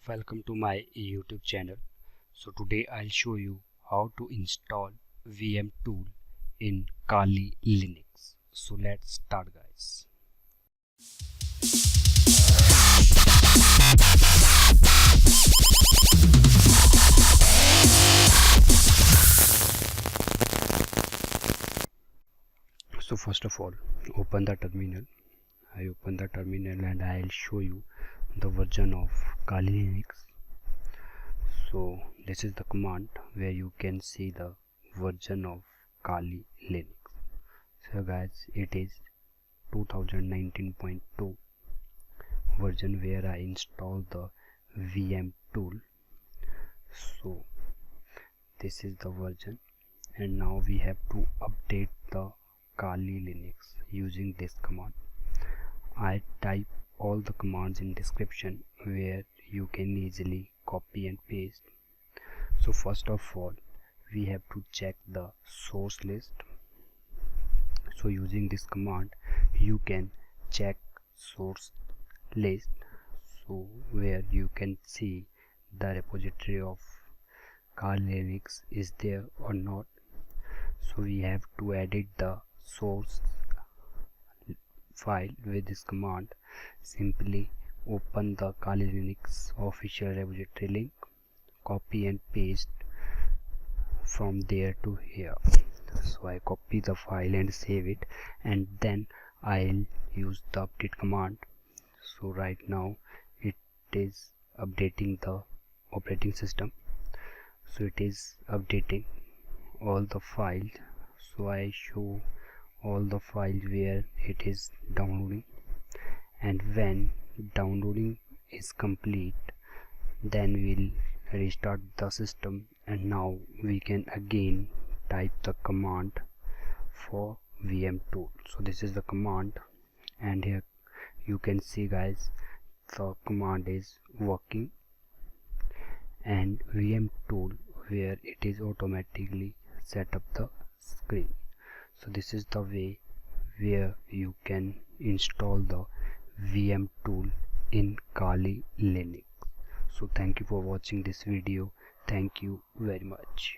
Welcome to my YouTube channel. So today I'll show you how to install VM tool in Kali Linux. So let's start, guys. So first of all, open the terminal. I open the terminal and I'll show you the version of Kali Linux. So this is the command where you can see the version of Kali Linux. So guys, it is 2019.2 version where I install the VM tool. So this is the version, and now we have to update the Kali Linux using this command. I type all the commands in description where you can easily copy and paste. So first of all, we have to check the source list. So using this command you can check source list, so where you can see the repository of Kali Linux is there or not. So we have to edit the source file with this command. Simply open the Kali Linux official repository link, copy and paste from there to here. So I copy the file and save it, and then I'll use the update command. So right now it is updating the operating system, so it is updating all the files. So I show all the files where it is downloading, and when downloading is complete, then we'll restart the system, and now we can again type the command for VM tool. So this is the command, and here you can see, guys, the command is working, and VM tool where it is automatically set up the screen. So this is the way where you can install the VM tool in Kali Linux. So thank you for watching this video. Thank you very much.